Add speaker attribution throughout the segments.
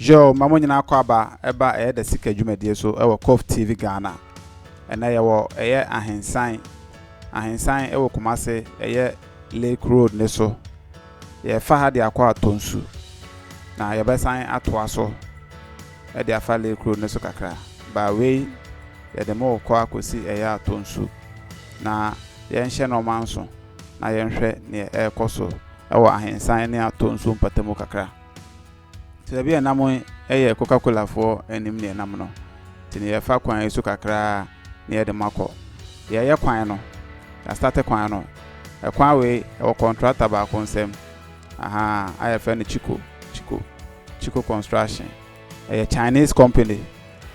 Speaker 1: Jo mamo nyina kwaba eba de sika dwumadie so ewo COVTVGHANA ena ye wo eye Ahinsan ewo Kumasi eye Lake Road ne so ye fa ha de akwa Atonsu na ye besan atoa so e de afa Lake Road ne so kakra ba we ye de mo kwa akosi eye Atonsu na ye nhye no manso na ye nhwe ne ekoso ewo Ahinsan ne Atonsu mpatemu kakra so bia namon eye Coca-Cola for enim ne nam no tini ye fa kwan yesu kakra ne ye de makọ ye kwan no ya start kwan no e kwan we e contractor ba konsem aye fa ne Chico construction e Chinese company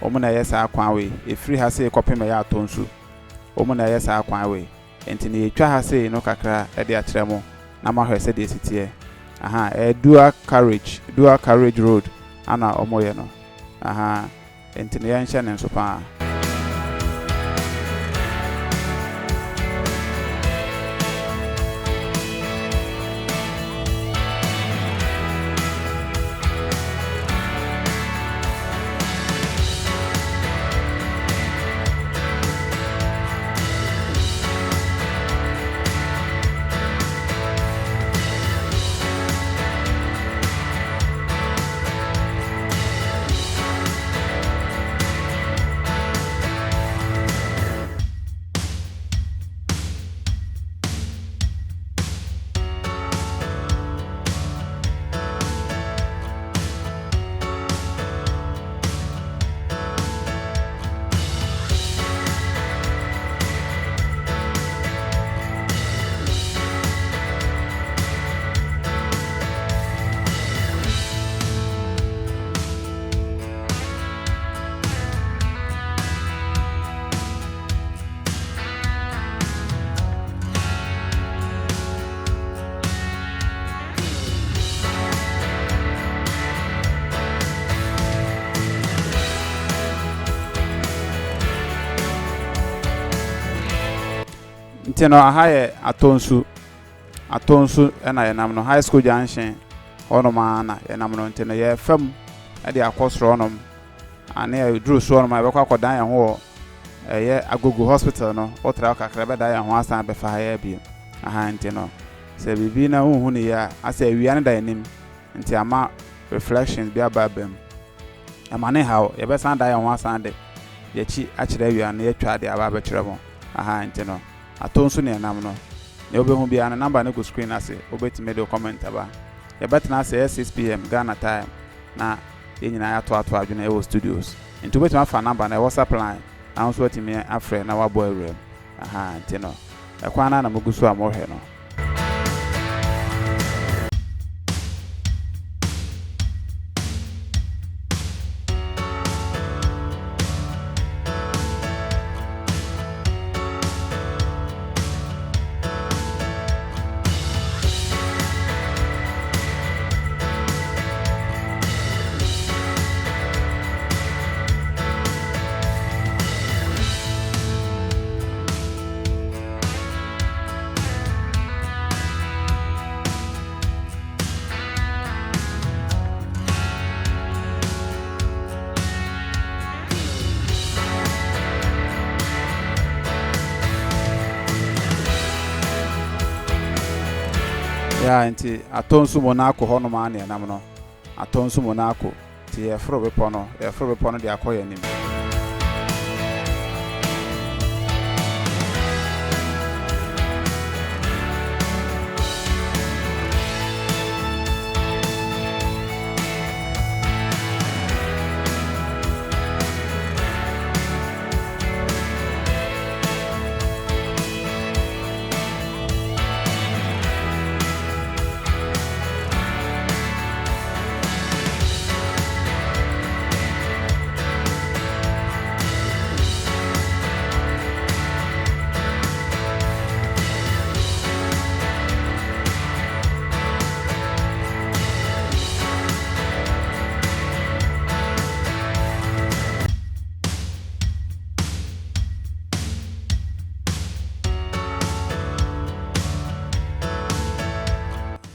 Speaker 1: omo na ye sa kwan we e free ha se kopem ya Atonsu omo na ye sa kwan we entini ye twa ha se no kakra e de atremo na ma hwese de sitie dual carriage road ana omoye no entini ya nhye ne nso pa ntino ahaye Atonsu ena ye nam no high school junction onoma na ye nam no ntino ye fam e de akosro onom ane e dru so onom e bekwa kodan ye ho ye Agogo hospital no otra kakra be da ye ho asan be fa ya bi ntino se bibi na hu ni ya asa awia ne da enim nti ama reflections bi ababem amane hawo ye be san da ye ho asan de ye chi a kire awia na ye twa de aba be kire mo ntino Atonsu ne nam no ne obehu bia na number ne go screen ase obetime de comment aba ye betna ase 6 pm Ghana time na ye nyina ya to adwene e wo studios nti obetime afa number na WhatsApp line na nso atime afre na wabo awrem ntino e kwana na mugusu amohwe no ya nti Atonsu Monaco hono ma na nam no Atonsu Monaco ti ye fro be pono de akoye nim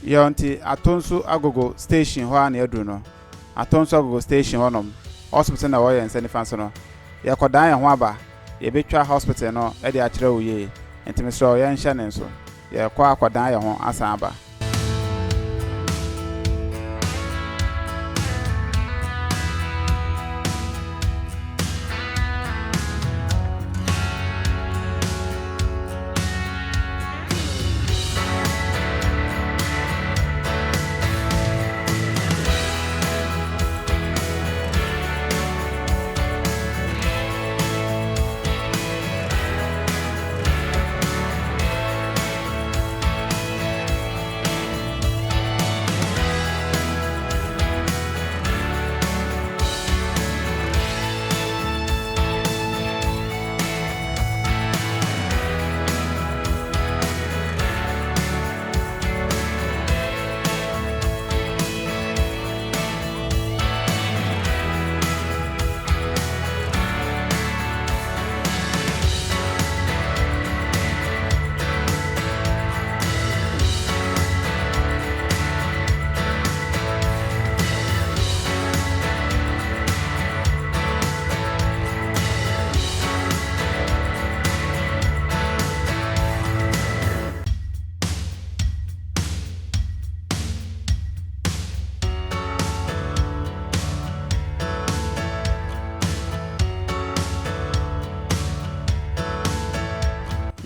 Speaker 1: Yonti Atonsu Agogo station ho na edu no Atonsu agogo station honom hospital na wo ye nse nifa so no ye kodan ye ho aba ye betwa hospital no e de a kire wo ye ntimi so ye nhye ne nso ye kwa akodan ye ho asan aba.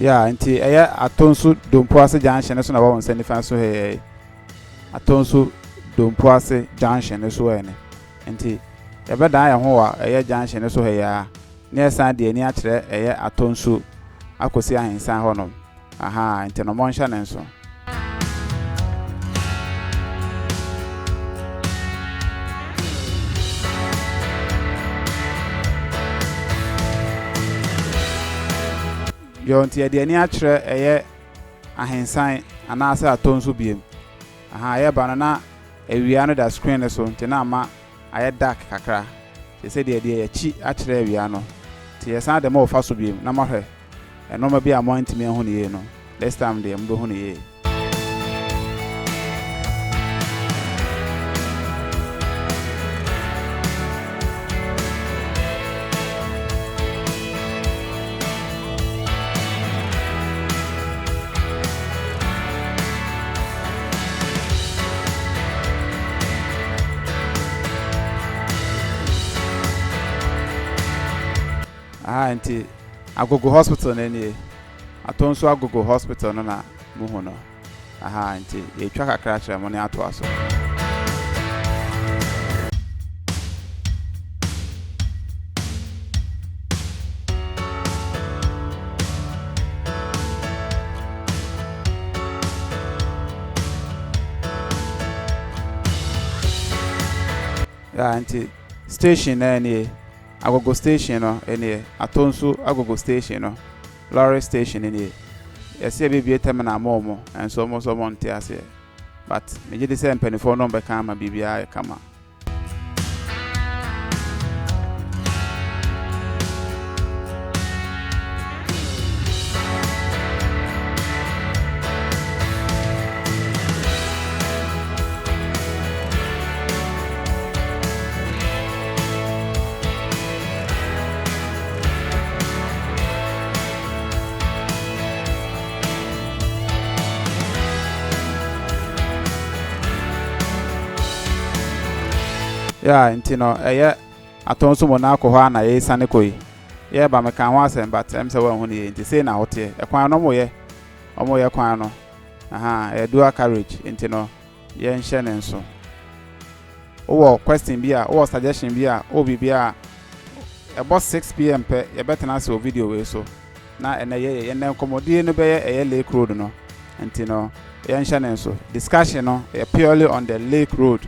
Speaker 1: Yeah, nti eya Atonsu Dompoase junction so na wo nse nifa so he Atonsu Dompoase junction so he ne nti e be dan ya ho wa eya junction so he ya na esan de ani a kire eya Atonsu akosi Ahinsan honom aha nti no mo nhya ne nso. Yonti ede ani akire eye Ahinsan anase Atonsu biem aha ye ba na ewia no da screen so nti na ama aye dark kakra se se de ye chi akire ewia no ti ye san de ma ofa so biem na mahwe eno ma bi amo ntimi ehu ne ye no next time de mbo hu ne ye. Nti agogo hospital na ni Atonsu agogo hospital no na muhu no nti ye twa kakra kire mo ne ato aso. Nti station na ni agogo station no ene Atonsu agogo station no lorry station ene yesi bibie terminal momo enso mo so mo nte ase but me gidi se mpanifo no be kan ma bibia kama. Yeah, nti no eye Atonsu mo na akọ na ye sane koyi ye ba me kan ho asem but em se wa hu ne nti sei na hote e kwan no mo ye kwan no e dual carriage nti no ye nhye ne nso wo question bi a wo suggestion bi a o bibia about 6 pm pe ye betena se o video we so na ene ye na komodie no be ye Lake Road no nti no ye nhye ne nso discussion no purely on the Lake Road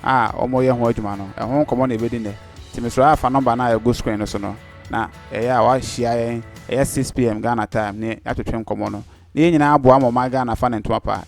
Speaker 1: omo ye ho adwuma no ho komo na ebedi ne timisro afa number na go screen no so no na a wa hia ye 6 pm Ghana time ne atwetwem komo no ne nyina abo amoma Ghana fa ne ntoma pa.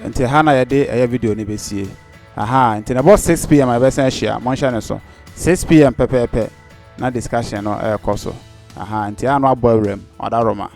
Speaker 1: nti ha na yɛde ɛyɛ video ne besie aha nti na about 6 p.m. I be say share mon share ne so 6 p.m. pepepe na discussion no ɛkɔ so aha nti ha no abɔ awrem ɔda roma